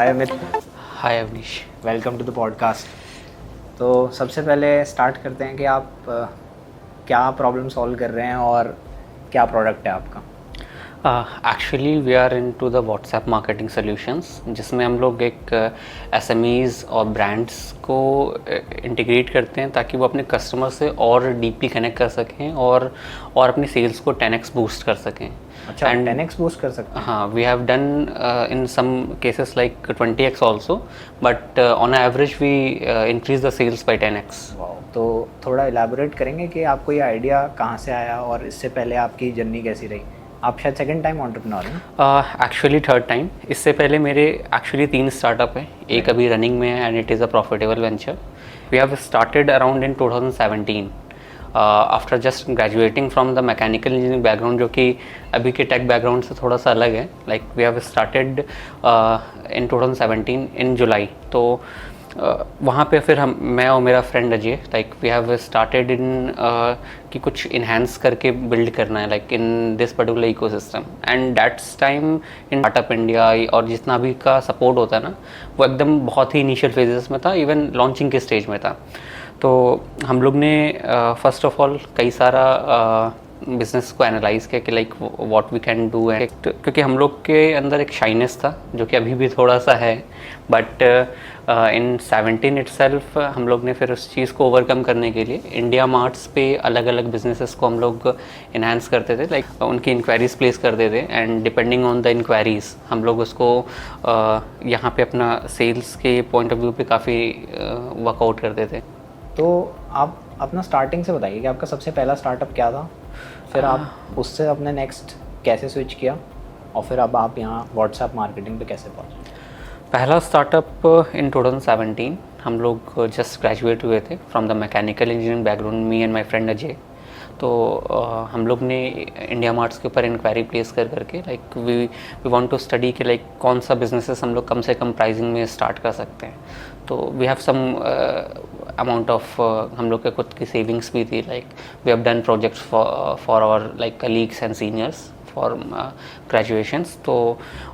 Hi Amit, hi Avnish. Welcome to the podcast. तो सबसे पहले स्टार्ट करते हैं कि आप क्या प्रॉब्लम सॉल्व कर रहे हैं और क्या प्रोडक्ट है आपका। Actually we are into the WhatsApp marketing solutions, जिसमें हम लोग एक एसएमईज़ और ब्रांड्स को इंटीग्रेट करते हैं ताकि वो अपने कस्टमर से और डीपली कनेक्ट कर सकें और अपनी सेल्स को 10x बूस्ट कर सकें। अच्छा, 10x बूस्ट कर सकते हैं। हाँ, we have done in some cases like 20x also, but on average we increase the sales by 10x। तो थोड़ा इलेबोरेट करेंगे कि आपको ये आइडिया कहाँ से आया और इससे पहले आपकी जर्नी कैसी रही। आप शायद सेकंड टाइम एंटरप्रेन्योर हैं। Actually third time. इससे पहले मेरे एक्चुअली 3 स्टार्टअप हैं, एक अभी रनिंग में है and it is a profitable venture. We have started around in 2017 after just graduating from the mechanical engineering background, जो कि अभी के टेक बैकग्राउंड से थोड़ा सा अलग है। Like we have started in 2017 in July. तो वहाँ पे फिर मैं और मेरा friend Ajay, like we have started in कि कुछ इन्हांस करके बिल्ड करना है like in this particular ecosystem, and that's time in startup India और जितना भी का सपोर्ट होता है ना, वो एकदम बहुत ही इनिशियल फेजेस में था, इवन लॉन्चिंग के स्टेज में था। तो हम लोग ने फर्स्ट ऑफ ऑल कई सारा बिज़नेस को एनालाइज किया कि like what we can do है, क्योंकि हम लोग के अंदर एक शाइनेस था जो कि अभी भी थोड़ा सा है, बट इन 17 इटसेल्फ हम लोग ने फिर उस चीज़ को ओवरकम करने के लिए इंडिया मार्ट्स पे अलग अलग बिजनेसेस को हम लोग इन्हांस करते थे, लाइक उनकी इंक्वायरीज प्लेस करते थे, and depending on the inquiries हम लोग उसको यहाँ पे अपना सेल्स के पॉइंट ऑफ व्यू पे काफ़ी वर्कआउट करते थे। तो आप अपना स्टार्टिंग से बताइए कि आपका सबसे पहला स्टार्टअप क्या था, फिर आप उससे अपने नेक्स्ट कैसे स्विच किया और फिर अब आप यहाँ व्हाट्सएप मार्केटिंग पे कैसे पहुँचे। पहला स्टार्टअप इन 2017, हम लोग जस्ट ग्रेजुएट हुए थे from the mechanical engineering background, me and my friend Ajay. तो हम लोग ने इंडिया मार्ट्स के ऊपर इंक्वायरी प्लेस करके like we want to study कि लाइक कौन सा बिजनेसेस हम लोग कम से कम प्राइसिंग में स्टार्ट कर सकते हैं। तो we have some amount of हम लोग के खुद की सेविंग्स भी थी, like we have done projects for our like colleagues and seniors for graduations. तो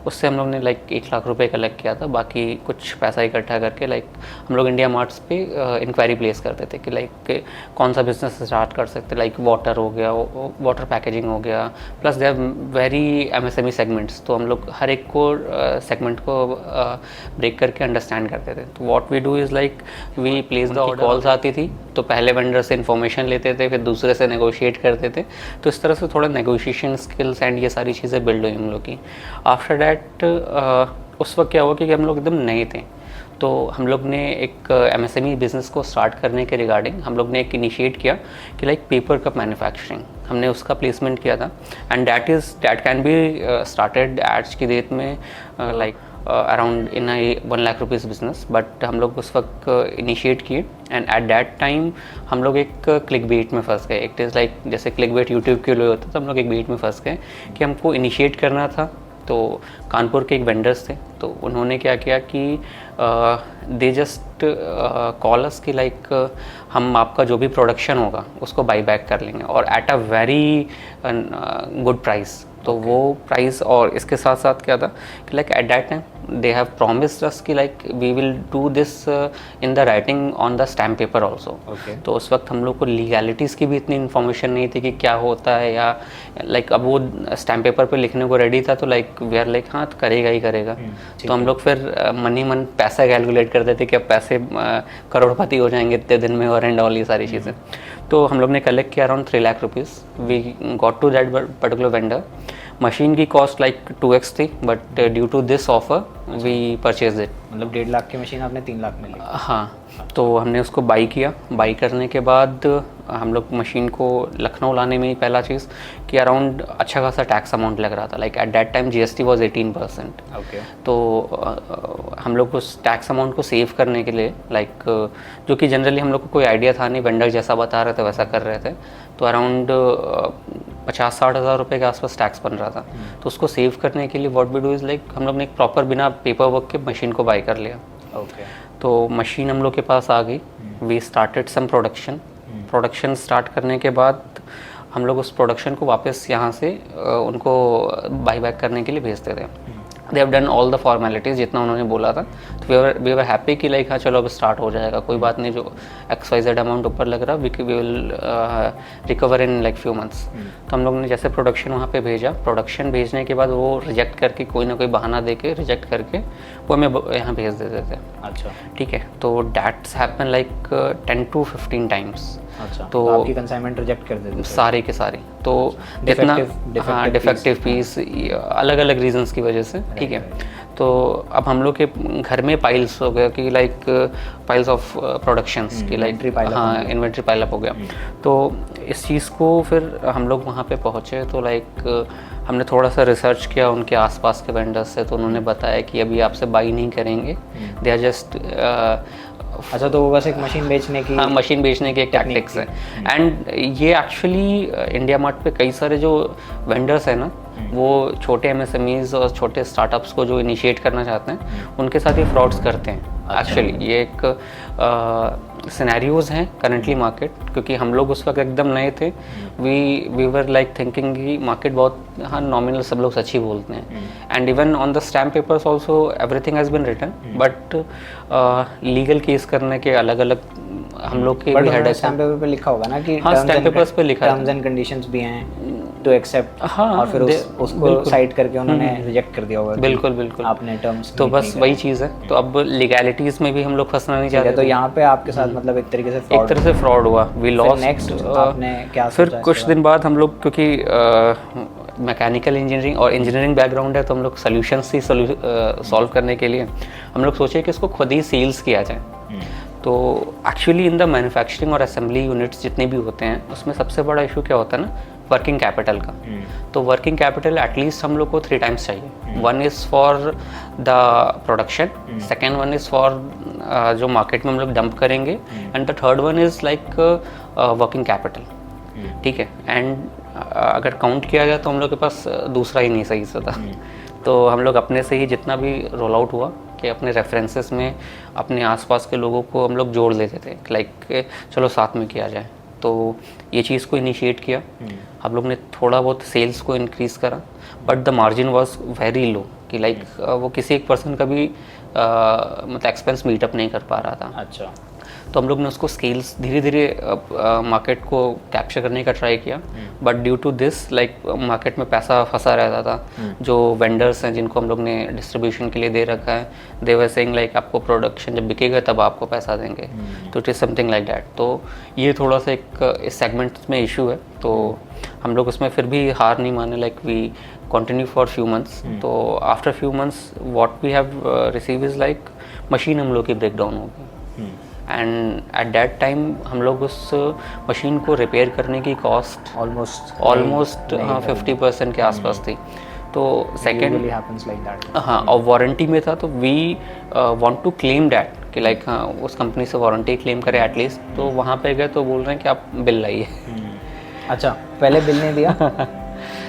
उससे हम लोग ने लाइक 1 लाख रुपए कलेक्ट किया था, बाकी कुछ पैसा इकट्ठा करके लाइक हम लोग इंडिया मार्ट्स पे इंक्वायरी प्लेस करते थे कि लाइक कौन सा बिजनेस स्टार्ट कर सकते, लाइक वाटर हो गया, वाटर पैकेजिंग हो गया, plus they are very MSME segments. तो हम लोग हर एक को सेगमेंट को ब्रेक करके अंडरस्टैंड करते थे। तो what we do is like we place the order. Calls आती थी तो पहले वेंडर से इन्फॉर्मेशन लेते थे, फिर दूसरे से नेगोशिएट करते थे। तो इस तरह से थोड़ा नेगोशिएशन स्किल्स एंड ये सारी चीज़ें बिल्ड हुई हम लोग की। आफ्टर डैट उस वक्त क्या हुआ कि हम लोग एकदम नए थे, तो हम लोग ने एक एमएसएमई बिज़नेस को स्टार्ट करने के रिगार्डिंग हम लोग ने एक इनिशिएट किया कि लाइक पेपर कप मैन्युफैक्चरिंग, हमने उसका प्लेसमेंट किया था, and that can be started आज की डेट में like around in 1 lakh rupees business. But हम लोग उस वक्त इनिशिएट किए, एंड एट दैट टाइम हम लोग एक क्लिक बेट में फंस गए। इट इज़ लाइक जैसे क्लिक बेट यूट्यूब के लिए होता था, हम लोग एक बेट में फंस गए कि हमको इनिशिएट करना था। तो कानपुर के एक वेंडर्स थे, तो उन्होंने क्या किया कि दे जस्ट कॉल अस कि लाइक हम आपका जो भी प्रोडक्शन होगा उसको बाई बैक कर लेंगे और at a very good price. तो वो प्राइस, और इसके साथ साथ क्या था कि like at that time they have promised us कि like we will do this in the writing on the stamp paper also. तो उस वक्त हम लोग को लीगैलिटीज़ की भी इतनी इन्फॉर्मेशन नहीं थी कि क्या होता है, या लाइक अब वो स्टैम्प पेपर पे लिखने को रेडी था, तो लाइक वी आर लाइक हाँ तो करेगा ही करेगा। तो हम लोग फिर मन ही मन पैसा कैलकुलेट करते थे कि अब पैसे करोड़पति हो जाएंगे इतने दिन में, और एंड ऑल ये सारी चीज़ें। तो हम लोग ने कलेक्ट किया around 3 lakh rupees. We got to that particular vendor. Machine की कॉस्ट लाइक 2x थी, but due to this offer we purchase it. मतलब 1.5 लाख की मशीन आपने 3 लाख में ली। हाँ, तो हमने उसको बाई किया। बाई करने के बाद हम लोग मशीन को लखनऊ लाने में ही पहला चीज़ कि अराउंड अच्छा खासा टैक्स अमाउंट लग रहा था, like at that time GST was 18%। तो हम लोग उस टैक्स अमाउंट को सेव करने के लिए लाइक जो कि जनरली हम लोग को कोई आइडिया था नहीं, वेंडर जैसा बता रहे थे वैसा कर रहे थे, तो अराउंड 50-60 हज़ार रुपये के आसपास टैक्स बन रहा था। तो उसको सेव करने के लिए what we do is like हम लोग ने एक प्रॉपर बिना पेपर वर्क के मशीन को बाई कर लिया। तो मशीन हम लोग के पास आ गई। We started some production start करने के बाद हम लोग उस प्रोडक्शन को वापस यहाँ से उनको बाई बैक करने के लिए भेजते थे। They have done all the formalities जितना उन्होंने बोला था, तो वी वर हैप्पी कि लाइक हाँ चलो अब स्टार्ट हो जाएगा, कोई बात नहीं, जो XYZ अमाउंट ऊपर लग रहा we will recover in like few months. तो हम लोग ने जैसे प्रोडक्शन वहाँ पे भेजा, प्रोडक्शन भेजने के बाद वो रिजेक्ट करके कोई ना कोई बहाना दे के रिजेक्ट करके वो हमें यहाँ भेज देते थे। अच्छा, ठीक है, तो that's happen like 10 to 15 times. अच्छा, तो आपकी कंसाइनमेंट रिजेक्ट कर देते सारे के सारे, तो जितना हाँ डिफेक्टिव पीस अलग अलग रीजंस की वजह से, ठीक है। तो अब हम लोग के घर में पाइल्स हो गया कि लाइक पाइल्स ऑफ प्रोडक्शंस की लाइक हाँ इन्वेंट्री पाइल अप हो गया। तो इस चीज़ को फिर हम लोग वहाँ पे पहुँचे, तो लाइक हमने थोड़ा सा रिसर्च किया उनके आसपास के वेंडर्स से, तो उन्होंने बताया कि अभी आपसे बाई नहीं करेंगे, दे आर जस्ट अच्छा, तो वो बस एक मशीन बेचने की, हाँ मशीन बेचने की एक टैक्टिक्स है। एंड ये एक्चुअली इंडिया मार्ट पे कई सारे जो वेंडर्स हैं ना, वो छोटे MSMEs और छोटे स्टार्टअप्स को जो इनिशिएट करना चाहते हैं उनके साथ ये फ्रॉड्स करते हैं। एक्चुअली ये एक सिनेरियोज हैं करंटली मार्केट, क्योंकि हम लोग उस वक्त एकदम नए थे, वी वर लाइक थिंकिंग कि मार्केट बहुत हाँ नॉमिनल सब लोग सच ही बोलते हैं। And even on the stamp papers also everything has been written, but legal case करने के अलग अलग हम लोग के भी हेड स्टैम्प पेपर पे लिखा होगा ना कि हाँ स्टैम्प पेपर्स पे लिखा है, टर्म्स एंड कंडीशंस भी हैं टू एक्सेप्ट, हाँ, और फिर उसको साइड करके उन्होंने रिजेक्ट कर दिया होगा। बिल्कुल बिल्कुल, आपने टर्म्स तो बस वही चीज़ है। तो अब लीगैलिटीज़ में भी हम लोग फंसना नहीं चाहते, तो यहाँ पे आपके साथ मतलब एक तरीके से फ्रॉड हुआ, वी लॉस्ट। नेक्स्ट आपने क्या फिर कुछ दिन बाद हम लोग, क्योंकि मैकेनिकल इंजीनियरिंग और इंजीनियरिंग बैकग्राउंड है, तो हम लोग सोल्यूशंस ही सॉल्व करने के लिए हम लोग सोचे कि इसको खुद ही सेल्स किया जाए। तो एक्चुअली इन द मैन्युफैक्चरिंग और असेंबली यूनिट्स जितने भी होते हैं, उसमें सबसे बड़ा इशू क्या होता है ना, वर्किंग कैपिटल का। तो वर्किंग कैपिटल एटलीस्ट हम लोग को 3 times चाहिए। 1 is for the production, second 1 is for जो मार्केट में हम लोग डंप करेंगे, and the third 1 is like working capital, ठीक है। एंड अगर काउंट किया जाए तो हम लोग के पास दूसरा ही नहीं सही से था। तो हम लोग अपने से ही जितना भी रोल आउट हुआ कि अपने रेफरेंसेस में अपने आसपास के लोगों को हम लोग जोड़ लेते थे, लाइक चलो साथ में किया जाए। तो ये चीज़ को इनिशिएट किया, हम लोग ने थोड़ा बहुत सेल्स को इंक्रीज़ करा, but the margin was very low, कि लाइक वो किसी एक पर्सन का भी मतलब एक्सपेंस मीटअप नहीं कर पा रहा था। अच्छा, तो हम लोग ने उसको स्केल्स धीरे धीरे मार्केट को कैप्चर करने का ट्राई किया, but due to this like market में पैसा फंसा रहता था। जो वेंडर्स हैं जिनको हम लोग ने डिस्ट्रीब्यूशन के लिए दे रखा है, दे वर सेइंग लाइक आपको प्रोडक्शन जब बिकेगा तब आपको पैसा देंगे, तो it is something like that. तो ये थोड़ा सा एक इस सेगमेंट में इशू है, तो हम लोग उसमें फिर भी हार नहीं माने, like we continue for few months. तो after few months what we have receive is like machine हम लोग की ब्रेक डाउन हो गई, एंड एट दैट टाइम हम लोग उस मशीन को रिपेयर करने की कॉस्ट ऑलमोस्ट हाँ 50% के आसपास थी। तो सेकेंड हाँ और वारंटी में था, तो we want to claim that कि लाइक हाँ उस कंपनी से वारंटी क्लेम करें एटलीस्ट। तो वहाँ पे गए तो बोल रहे हैं कि आप बिल लाइए। अच्छा, पहले बिल नहीं दिया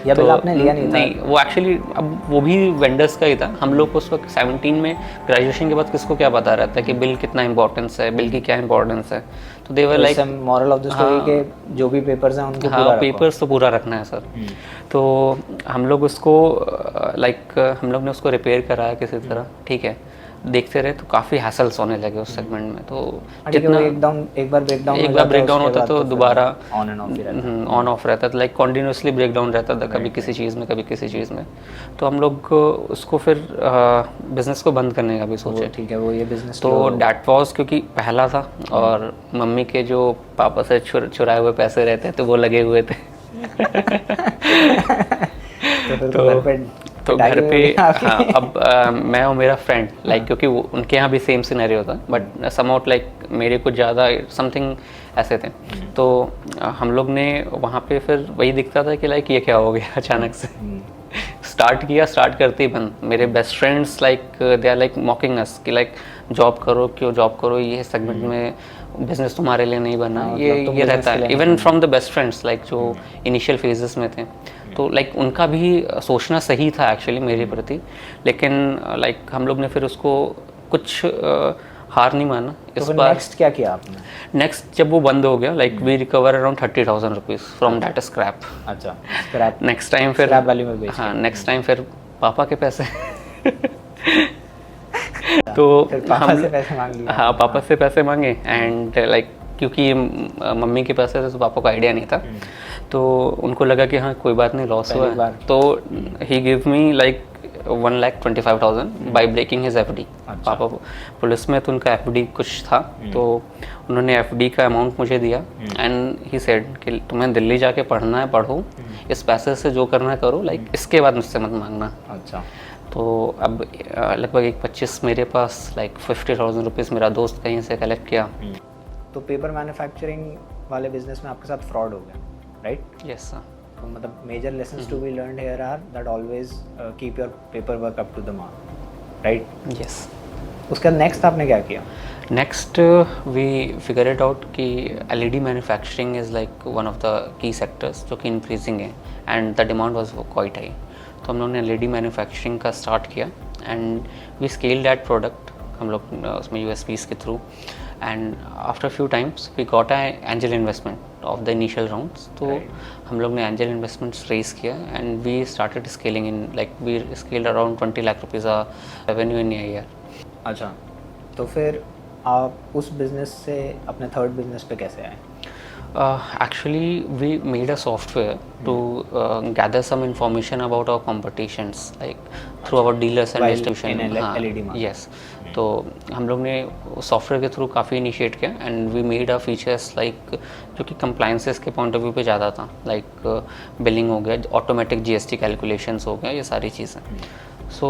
या तो बिल आपने लिया नहीं था? नहीं, वो एक्चुअली अब वो भी वेंडर्स का ही था। हम लोग को उस वक्त 17 में ग्रेजुएशन के बाद किसको क्या पता रहता है कि बिल कितना इंपॉर्टेंस है, बिल की क्या इंपॉर्टेंस है। तो they were like moral of the story के जो भी पेपर्स हैं उनको हाँ पेपर्स तो पूरा रखना है सर। तो हम लोग उसको लाइक हम लोग ने उसको रिपेयर कराया किसी तरह, ठीक है। देखते रहे तो काफ़ी हैसल्स होने लगे उस सेगमेंट में। तो जितना एक बार ब्रेकडाउन होता तो दोबारा ऑन ऑफ रहता था, लाइक कॉन्टिन्यूसली ब्रेकडाउन रहता था, कभी किसी चीज़ में कभी किसी चीज़ में। तो हम लोग उसको फिर बिज़नेस को बंद करने का भी सोचे, ठीक है। वो ये बिज़नेस तो डैट वॉज क्योंकि पहला था और मम्मी के जो पापा से चुराए हुए पैसे रहते तो वो लगे हुए थे। तो घर पे हाँ अब मैं और मेरा फ्रेंड लाइक क्योंकि वो उनके यहाँ भी सेम सिनेरियो था, बट समआउट लाइक मेरे कुछ ज़्यादा समथिंग ऐसे थे। तो हम लोग ने वहाँ पे फिर वही दिखता था कि लाइक ये क्या हो गया अचानक से। स्टार्ट करते ही बंद। मेरे best friends like they are like mocking us कि लाइक जॉब करो, ये सेगमेंट में बिजनेस तुम्हारे लिए नहीं बना। ये रहता है even from the best friends like जो इनिशियल फेजेस में थे। तो लाइक उनका भी सोचना सही था एक्चुअली मेरे प्रति, लेकिन लाइक हम लोग ने फिर उसको कुछ हार नहीं माना इस बार। नेक्स्ट क्या किया आपने? नेक्स्ट जब वो बंद हो गया like we recover around 30,000 rupees from that scrap. अच्छा, स्क्रैप नेक्स्ट टाइम फिर स्क्रैप वैल्यू में बेच। हाँ नेक्स्ट टाइम फिर पापा के पैसे तो फिर पापा से पैसे मांग लिए? हाँ, पापा से पैसे मांगे एंड लाइक क्योंकि मम्मी के पैसे थे तो पापा को आइडिया नहीं था, तो उनको लगा कि हाँ कोई बात नहीं, लॉस हुआ पहली है, बार। तो he give me like 1,25,000 by breaking his FD. अच्छा। पापा पुलिस में तो उनका एफडी कुछ था, तो उन्होंने एफडी का अमाउंट मुझे दिया एंड ही सेड कि तुम्हें दिल्ली जाके पढ़ना है पढ़ो, इस पैसे से जो करना है करो, लाइक इसके बाद मुझसे मत मांगना। अच्छा। तो अब लगभग एक 25 मेरे पास, लाइक 50,000 रुपीज़ मेरा दोस्त कहीं से कलेक्ट किया। तो पेपर मैन्युफैक्चरिंग वाले बिजनेस में आपके साथ फ्रॉड हो गया, राइट? Yes sir. तो मतलब major lessons to be learned here are that always keep your paper work up to the mark, right? Yes. उसका नेक्स्ट आपने क्या किया? Next we figure it out कि LED manufacturing is like one of the key sectors जो कि increasing है and the demand was quite high. तो हम लोग ने एलईडी मैन्युफैक्चरिंग का स्टार्ट किया and we scale that product, हम लोग उसमें यूएसपीज के through, and after few times we got angel investment of the initial rounds. तो हम लोग ने एंजल इन्वेस्टमेंट्स रेज किया and we started scaling in, like we scaled around 20 lakh rupees revenue in year. अच्छा, तो फिर आप उस बिजनेस से अपने थर्ड बिजनेस पे कैसे आए? Actually, we made a software to gather some information about our competitions, like through our dealers and While distribution. in हाँ, LED market. yes. तो हम लोग ने सॉफ्टवेयर के थ्रू काफ़ी इनिशिएट किया and we made a features like जो कि कंप्लाइंसेस के पॉइंट ऑफ व्यू पे ज़्यादा था, लाइक बिलिंग हो गया, ऑटोमेटिक जीएसटी कैलकुलेशंस हो गया, ये सारी चीज़ें। So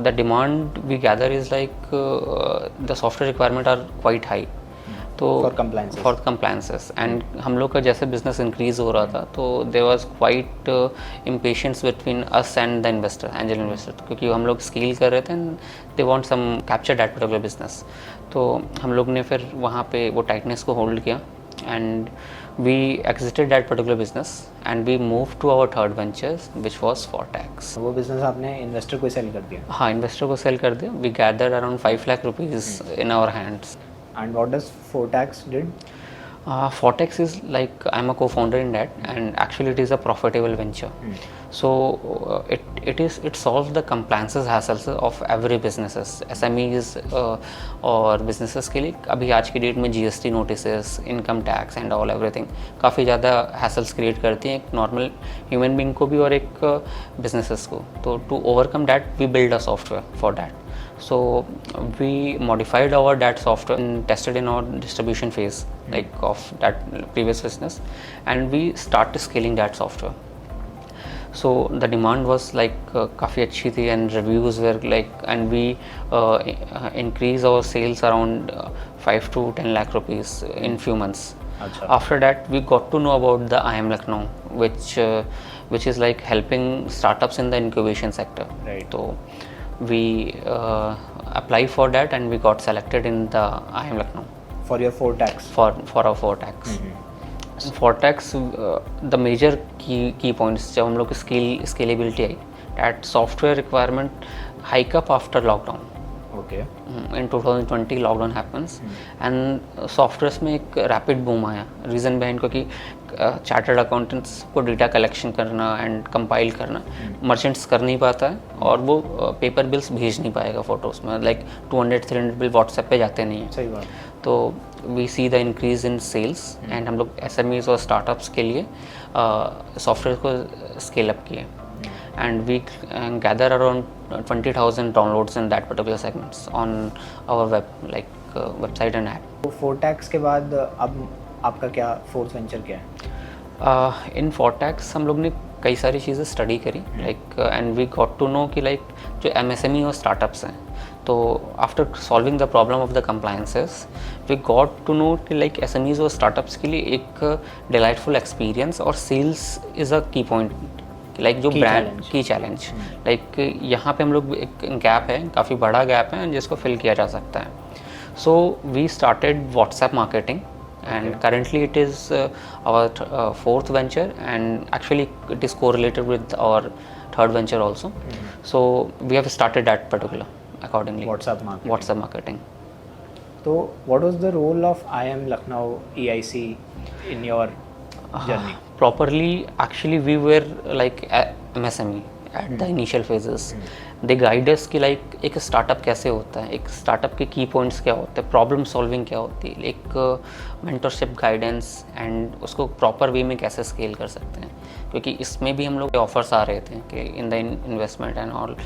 the demand we gather is like the software requirement are quite high. तो फॉर कंप्लायंसेस एंड हम लोग का जैसे बिजनेस इंक्रीज हो रहा था तो there was quite impatience between us and the investor, angel investor, क्योंकि हम लोग स्केल कर रहे थे and they want some capture that particular business. तो हम लोग ने फिर वहाँ पे वो टाइटनेस को होल्ड किया and we exited that particular business and we move to our third ventures which was Fortex. वो बिजनेस आपने इन्वेस्टर को सेल कर दिया? हाँ, इन्वेस्टर को सेल कर दिया। We gathered around 5 lakh rupees in our hands. And what does Fortax did? Fortex is like I'm a co-founder in that, and actually it is a profitable venture. So it solves the compliances hassles of every businesses, SMEs और businesses के लिए अभी आज की date में GST notices, income tax and all everything काफ़ी ज़्यादा hassles create करती हैं एक normal human being को भी और एक businesses को। तो to overcome that we build a software for that. So we modified our that software and tested in our distribution phase like of that previous business, and we start scaling that software. So the demand was like काफ़ी अच्छी थी and reviews were like, and we increase our sales around 5 to 10 lakh rupees in few months. अच्छा। After that we got to know about the IM Lucknow which is like helping startups in the incubation sector. Right. So we applied for that and we got selected in the IM Lucknow For your Fortax? for our Fortax. Fortax the major key points जब हम लोग scalability I, that software requirement hike up after lockdown. Okay. In 2020 lockdown happens and softwares में एक rapid boom आया, reason behind क्योंकि chartered accountants को data collection करना and compile करना मर्चेंट्स कर नहीं पाता है और वो पेपर बिल्स भेज नहीं पाएगा फोटोज़ में, लाइक 200-300 बिल व्हाट्सएप पे जाते नहीं हैं। सही बात। तो we see the increase in sales and हम लोग SMEs और स्टार्टअप्स के लिए सॉफ्टवेयर को स्केल अप किए and we gather around 20,000 downloads in that particular segments on our website and app. तो Fortax के बाद अब आपका क्या फोर्थ वेंचर क्या है? इन Fortax हम लोग ने कई सारी चीज़ें स्टडी करी like and we got to know कि लाइक जो MSME और स्टार्टअप्स हैं, तो after solving the problem of the compliances we got to know कि लाइक SMEs और स्टार्टअप्स के लिए एक डिलाइटफुल एक्सपीरियंस और sales is a key point, like जो ब्रांड की चैलेंज, लाइक यहाँ पे हम लोग एक गैप है, काफ़ी बड़ा गैप है जिसको फिल किया जा सकता है। So we started WhatsApp marketing and currently it is our fourth venture and actually it is correlated with our third venture also. So we have started that particular accordingly. WhatsApp marketing. So what was the role of IM Lucknow EIC in your journey? Properly, actually we were like MSME at the initial phases. They guide us कि like एक startup कैसे होता है, एक startup के की points क्या होते हैं, प्रॉब्लम सॉल्विंग क्या होती है, एक मेंटरशिप गाइडेंस एंड उसको प्रॉपर वे में कैसे स्केल कर सकते हैं। क्योंकि इसमें भी हम लोग ऑफर्स आ रहे थे कि in the investment and all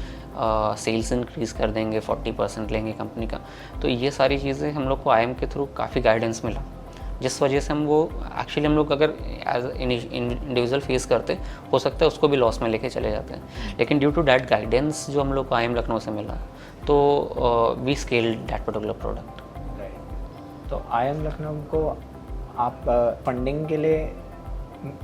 sales increase कर देंगे, 40% लेंगे कंपनी का। तो ये सारी चीज़ें हम लोग को IIM के थ्रू काफ़ी गाइडेंस मिला, जिस वजह से हम वो एक्चुअली हम लोग अगर एज इंडिविजुअल फेस करते हो सकता है उसको भी लॉस में लेके चले जाते हैं। लेकिन ड्यू टू डैट गाइडेंस जो हम लोग को IIM लखनऊ से मिला, तो we scale that particular product. तो IIM लखनऊ को आप फंडिंग के लिए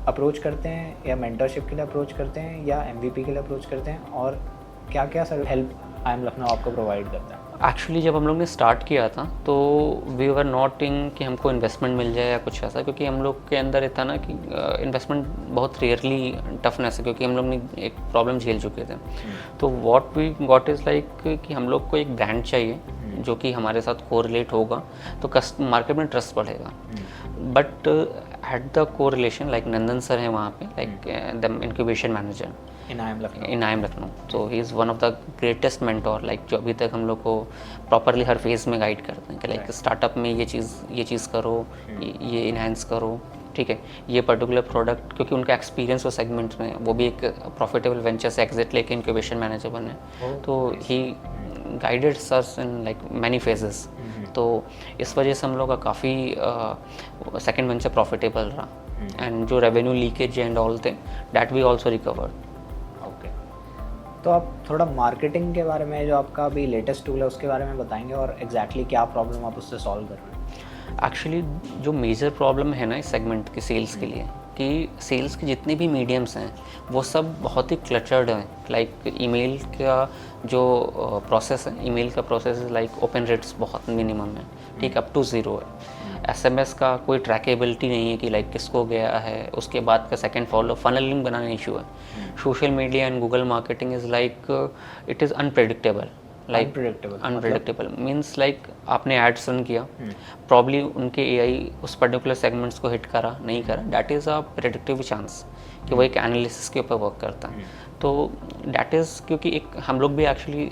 अप्रोच करते हैं या मेंटरशिप के लिए अप्रोच करते हैं या MVP के लिए अप्रोच करते हैं, और क्या क्या सर हेल्प IIM लखनऊ आपको प्रोवाइड करता है? एक्चुअली जब हम लोग ने स्टार्ट किया था तो वी वर नॉट इन कि हमको इन्वेस्टमेंट मिल जाए या कुछ ऐसा, क्योंकि हम लोग के अंदर इतना ना कि इन्वेस्टमेंट बहुत रेयरली टफनेस है, क्योंकि हम लोग ने एक प्रॉब्लम झेल चुके थे। तो what we got is like कि हम लोग को एक ब्रांड चाहिए जो कि हमारे साथ कोरिलेट होगा, तो मार्केट में ट्रस्ट बढ़ेगा। But at the correlation like Nandan sir हैं वहाँ पे, like the incubation manager in IIM Lucknow. तो he is one of the greatest mentor, like जो अभी तक हम लोग को प्रॉपरली हर फेज़ में गाइड करते हैं कि लाइक स्टार्टअप में ये चीज़ करो, ये इन्हेंस करो, ठीक है, ये पर्टिकुलर प्रोडक्ट, क्योंकि उनका एक्सपीरियंस उस सेगमेंट में, वो भी एक प्रॉफिटेबल वेंचर से एग्जिट लेके इंक्यूबेशन मैनेजर बने। तो he guided us in like many phases. तो इस वजह से हम लोग का काफ़ी सेकेंड वेंचर प्रॉफिटेबल रहा, एंड जो रेवेन्यू लीकेज एंड ऑल थे दैट वी ऑल्सो रिकवर्ड। तो आप थोड़ा मार्केटिंग के बारे में, जो आपका अभी लेटेस्ट टूल है उसके बारे में बताएंगे, और एग्जैक्टली क्या प्रॉब्लम आप उससे सॉल्व कर रहे हैं? एक्चुअली जो मेजर प्रॉब्लम है ना इस सेगमेंट के सेल्स के लिए, कि सेल्स के जितने भी मीडियम्स हैं वो सब बहुत ही क्लचर्ड हैं। लाइक ईमेल का जो प्रोसेस है, ईमेल का प्रोसेस लाइक ओपन रेट्स बहुत मिनिमम है, ठीक, अप टू 0 है। SMS का कोई ट्रैकेबिलिटी नहीं है कि लाइक किसको गया है, उसके बाद का सेकंड फॉलो फनलिंग बनाना इशू है। Social media and Google marketing is like it is unpredictable, like unpredictable means like आपने एड्स रन किया, प्रॉब्ली उनके AI उस पर्टिकुलर सेगमेंट्स को हिट करा नहीं करा, that is a predictive chance कि वो एक एनालिसिस के ऊपर वर्क करता है। तो डैट इज़, क्योंकि एक हम लोग भी एक्चुअली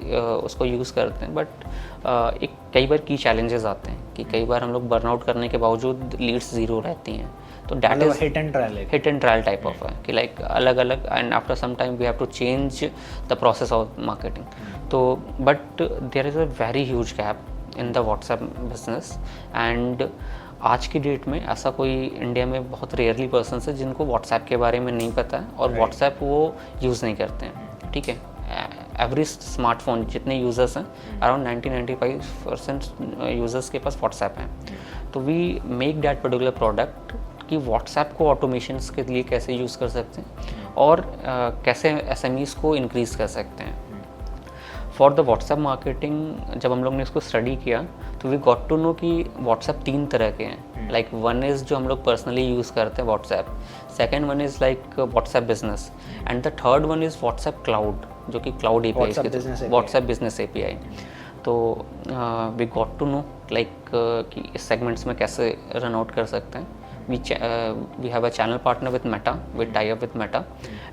उसको यूज़ करते हैं, बट एक कई बार की चैलेंजेस आते हैं कि कई बार हम लोग बर्नआउट करने के बावजूद लीड्स 0 रहती हैं। तो that is hit and trial type of है कि लाइक अलग अलग, and after some time we have to change the process of marketing. तो but there is a very huge gap in the WhatsApp business, and आज की date में ऐसा कोई इंडिया में बहुत रेयरली पर्सन्स है जिनको व्हाट्सएप के बारे में नहीं पता है और व्हाट्सएप वो यूज़ नहीं करते हैं, ठीक है। एवरी स्मार्टफोन जितने यूज़र्स हैं, अराउंड 90-95% यूज़र्स के पास व्हाट्सएप हैं। तो we make that particular product कि व्हाट्सएप को ऑटोमेशंस के लिए कैसे यूज़ कर सकते हैं और कैसे SMEs को इंक्रीज़ कर सकते हैं। फॉर द व्हाट्सएप मार्केटिंग जब हम लोग ने इसको स्टडी किया तो वी गॉट टू नो कि व्हाट्सएप 3 तरह के हैं। लाइक वन इज़ जो हम लोग पर्सनली यूज़ करते हैं WhatsApp, second one is like WhatsApp business, and the third one is WhatsApp cloud, जो कि cloud API, WhatsApp business API। तो we got to know like कि इस सेगमेंट्स में कैसे रन आउट कर सकते हैं। We have a channel partner with Meta, with tie up with Meta,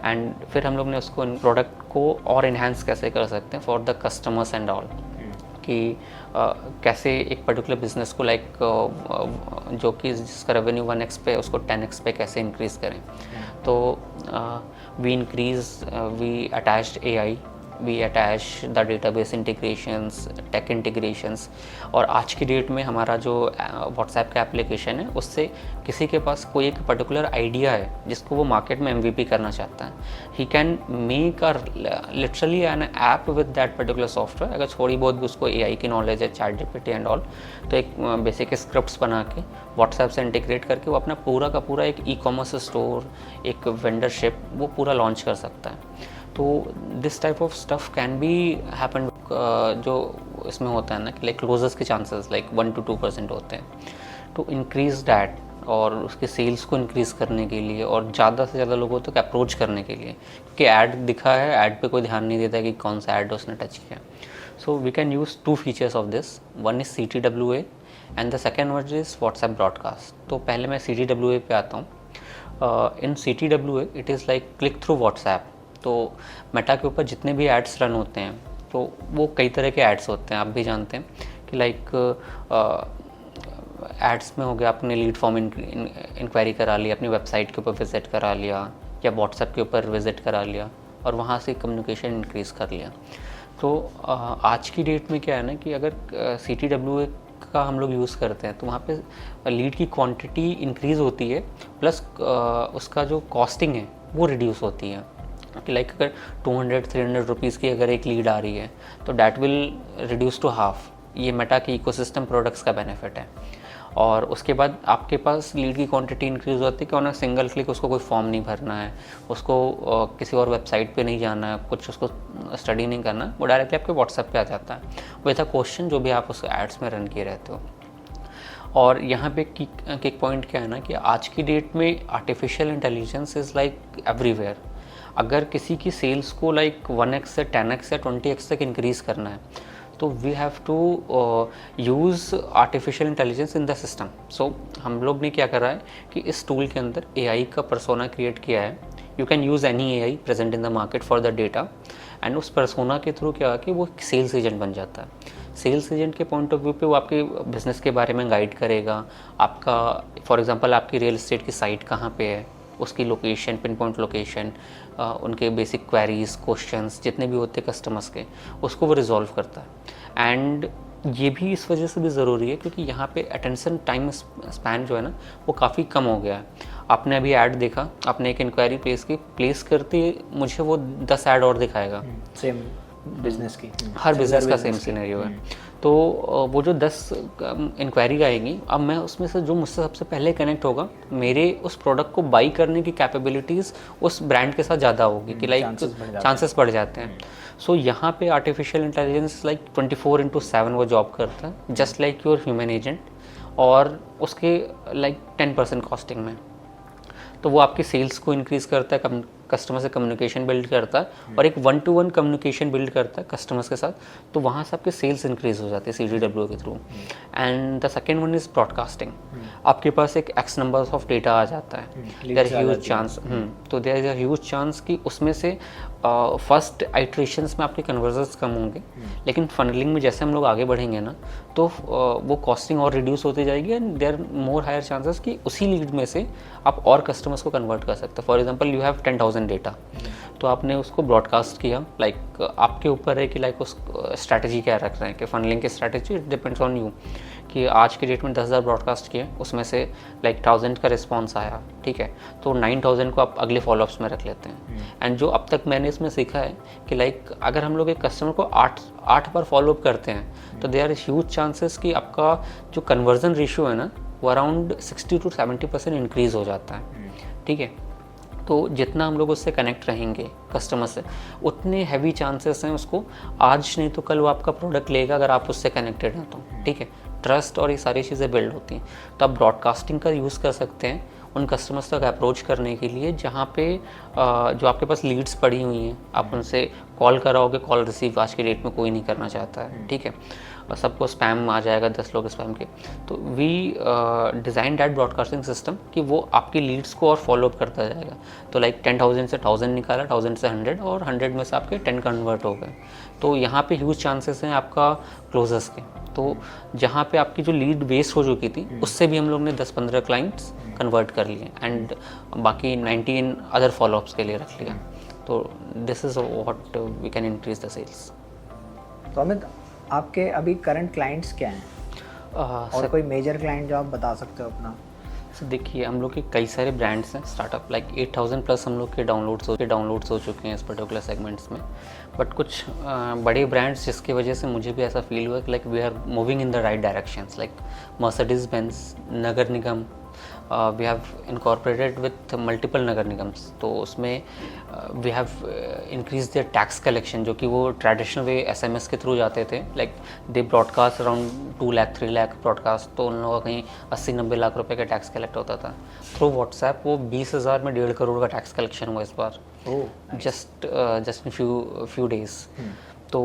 and फिर हम लोग ने उसको प्रोडक्ट को और इन्हांस कैसे कर सकते हैं for the customers and all, कि कैसे एक पर्टिकुलर बिजनेस को लाइक जो कि जिसका रेवेन्यू 1x पे उसको 10x पे कैसे इंक्रीज़ करें। तो we attached AI, we attach the database integrations, tech integrations, और आज की डेट में हमारा जो व्हाट्सएप का एप्लीकेशन है उससे किसी के पास कोई एक पर्टिकुलर आइडिया है जिसको वो मार्केट में MVP करना चाहता है, he can make a literally an app with that particular software. अगर थोड़ी बहुत भी उसको AI की नॉलेज है, ChatGPT एंड ऑल, तो एक बेसिक स्क्रिप्ट्स बना के व्हाट्सएप से इंटीग्रेट करके वो अपना पूरा का पूरा एक ई-कॉमर्स स्टोर, एक वेंडरशिप वो पूरा लॉन्च कर सकता है। तो this type of stuff can be happen, जो इसमें होता है ना कि लाइक क्लोजर्स के चांसेस लाइक 1-2% होते हैं। तो इंक्रीज दैट, और उसके सेल्स को इंक्रीज़ करने के लिए और ज़्यादा से ज़्यादा लोगों तक अप्रोच करने के लिए, क्योंकि ऐड दिखा है, ऐड पे कोई ध्यान नहीं देता है कि कौन सा ऐड उसने टच किया। So we can use 2 features of this, one is CTWA and the second one is WhatsApp broadcast. तो पहले मैं CTWA पे आता हूँ। In CTWA it is like click through WhatsApp, तो मेटा के ऊपर जितने भी एड्स रन होते हैं तो वो कई तरह के एड्स होते हैं, आप भी जानते हैं कि लाइक एड्स में हो गया आपने लीड फॉर्म इंक्वायरी करा लिया, अपनी वेबसाइट के ऊपर विज़िट करा लिया या व्हाट्सएप के ऊपर विज़िट करा लिया और वहाँ से कम्युनिकेशन इंक्रीज़ कर लिया। तो आज की डेट में क्या है ना कि अगर CTWA का हम लोग यूज़ करते हैं तो वहाँ पे लीड की क्वांटिटी इंक्रीज़ होती है, प्लस उसका जो कॉस्टिंग है वो रिड्यूस होती है कि लाइक अगर 200-300 रुपीज़ की अगर एक लीड आ रही है तो that will reduce to half. ये मेटा की इकोसिस्टम प्रोडक्ट्स का बेनिफिट है। और उसके बाद आपके पास लीड की क्वांटिटी इंक्रीज़ होती है कि ऑन सिंगल क्लिक उसको कोई फॉर्म नहीं भरना है, उसको किसी और वेबसाइट पे नहीं जाना है, कुछ उसको स्टडी नहीं करना, वो डायरेक्टली आपके व्हाट्सएप पे आ जाता है विद अ क्वेश्चन जो भी आप उस एड्स में रन किए रहते हो। और यहाँ पे किक पॉइंट क्या है ना कि आज की डेट में artificial intelligence is like everywhere. अगर किसी की सेल्स को लाइक 1x से 10x या 20x तक इंक्रीज़ करना है तो we have to use artificial intelligence in the system. So हम लोग ने क्या करा है कि इस टूल के अंदर AI का पर्सोना क्रिएट किया है। You can use any AI present in the market for the data, and उस पर्सोना के थ्रू क्या है कि वो सेल्स एजेंट बन जाता है। सेल्स एजेंट के पॉइंट ऑफ व्यू पे वो आपके बिज़नेस के बारे में गाइड करेगा। आपका फॉर एग्जांपल आपकी रियल एस्टेट की साइट कहाँ पे है, उसकी लोकेशन, पिन पॉइंट लोकेशन, उनके बेसिक क्वेरीज, क्वेश्चंस जितने भी होते हैं कस्टमर्स के, उसको वो रिजॉल्व करता है। एंड ये भी इस वजह से भी ज़रूरी है क्योंकि यहाँ पे अटेंशन टाइम स्पैन जो है ना वो काफ़ी कम हो गया है। आपने अभी ऐड देखा, आपने एक इंक्वायरी प्लेस करते मुझे वो 10 ऐड और दिखाएगा सेम बिजनेस की, हर बिजनेस का सेम सिनेरियो है। तो वो जो 10 इंक्वायरी आएंगी, अब मैं उसमें से जो मुझसे सबसे पहले कनेक्ट होगा, मेरे उस प्रोडक्ट को बाई करने की कैपेबिलिटीज़ उस ब्रांड के साथ ज़्यादा होगी कि लाइक चांसेस बढ़ जाते हैं। सो यहाँ पे आर्टिफिशियल इंटेलिजेंस लाइक 24/7 वो जॉब करता है, just like your human agent, और उसके लाइक 10% कॉस्टिंग में। तो वो आपकी सेल्स को इंक्रीज़ करता है, कस्टमर से कम्युनिकेशन बिल्ड करता है और एक 1-to-1 कम्युनिकेशन बिल्ड करता है कस्टमर्स के साथ, तो वहाँ से आपके सेल्स इंक्रीज़ हो जाती है CTWA के through. And the second one is broadcasting. आपके पास एक X नंबर्स ऑफ डेटा आ जाता है, देयर इज ह्यूज चांस, तो there is a huge chance कि उसमें से फर्स्ट आइट्रेशंस में आपके कन्वर्जन्स कम होंगे, लेकिन फनलिंग में जैसे हम लोग आगे बढ़ेंगे ना तो वो कॉस्टिंग और रिड्यूस होती जाएगी and there more higher chances कि उसी लीड में से आप और कस्टमर्स को कन्वर्ट कर सकते हैं। For example you have 10,000 data, तो आपने उसको ब्रॉडकास्ट किया, लाइक आपके ऊपर है कि लाइक उस स्ट्रैटेजी क्या रख रहे हैं कि फनलिंग की strategy, it depends on you कि आज के डेट में 10,000 ब्रॉडकास्ट किए, उसमें से लाइक 1,000 का रिस्पॉन्स आया, ठीक है, तो 9,000 को आप अगले फॉलोअप्स में रख लेते हैं। एंड जो अब तक मैंने इसमें सीखा है कि लाइक अगर हम लोग एक कस्टमर को 8 बार फॉलोअप करते हैं तो दे आर ह्यूज चांसेस कि आपका जो कन्वर्जन रेशियो है ना वो अराउंड 60 to 70% इंक्रीज़ हो जाता है, ठीक है। तो जितना हम लोग उससे कनेक्ट रहेंगे कस्टमर से, उतने हैवी चांसेस हैं उसको आज नहीं तो कल वो आपका प्रोडक्ट लेगा अगर आप उससे कनेक्टेड हैं तो, ठीक है। ट्रस्ट और ये सारी चीज़ें बिल्ड होती हैं। तो आप ब्रॉडकास्टिंग का यूज़ कर सकते हैं उन कस्टमर्स तक अप्रोच करने के लिए जहाँ पे जो आपके पास लीड्स पड़ी हुई हैं, आप उनसे कॉल कराओगे, कॉल रिसीव आज की डेट में कोई नहीं करना चाहता है, ठीक है, और सबको स्पैम आ जाएगा, 10 लोग स्पैम के। तो we design that broadcasting system कि वो आपकी लीड्स को और फॉलोअप करता जाएगा। तो लाइक 10,000 से 1,000 निकाला, 1,000 से 100 और 100 में से आपके 10 कन्वर्ट हो गए। तो यहाँ पे ह्यूज चांसेस हैं आपका क्लोजर्स के। तो जहाँ पे आपकी जो लीड वेस्ट हो चुकी थी उससे भी हम लोग ने 10-15 क्लाइंट्स कन्वर्ट कर लिए एंड बाकी 19 अदर फॉलोअप्स के लिए रख लिया। तो this is what we can increase the sales. तो अमित, आपके अभी करंट क्लाइंट्स क्या हैं और कोई मेजर क्लाइंट जो आप बता सकते हो अपना? सर देखिए, हम लोग के कई सारे ब्रांड्स हैं स्टार्टअप, लाइक 8,000 प्लस हम लोग के डाउनलोड्स हो चुके हैं इस पर्टिकुलर सेगमेंट्स में। बट कुछ बड़े ब्रांड्स जिसकी वजह से मुझे भी ऐसा फील हुआ कि like we are moving in the right directions, like Mercedes Benz, नगर निगम, we have incorporated with multiple नगर निगम्स। तो उसमें we have increase their tax collection, जो कि वो ट्रेडिशनल वे SMS के थ्रू जाते थे, like they broadcast around 2 lakh 3 lakh broadcast, तो उन लोगों का कहीं 80-90 लाख रुपए का टैक्स कलेक्ट होता था। थ्रू व्हाट्सएप वो 20,000 में 1.5 करोड़ का टैक्स कलेक्शन हुआ इस बार, जस्ट इन फ्यू डेज। तो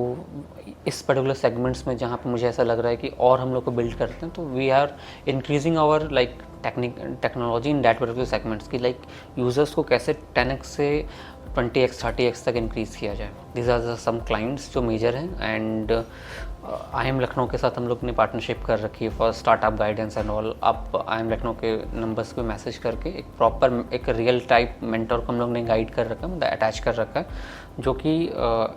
इस पर्टिकुलर सेगमेंट्स में जहाँ पे मुझे ऐसा लग रहा है कि और हम लोग को बिल्ड करते हैं, तो we are increasing our like technology in that particular segments की, लाइक यूज़र्स को कैसे 10x से 20x 30x तक इंक्रीज़ किया जाए। दिस आर सम क्लाइंट्स जो मेजर हैं। एंड IIM लखनऊ के साथ हम लोग ने पार्टनरशिप कर रखी है for startup guidance and all. आप IIM लखनऊ के नंबर्स पे मैसेज करके एक प्रॉपर एक रियल टाइप मेंटर को हम लोग ने गाइड कर रखा है, मतलब अटैच कर रखा है, जो कि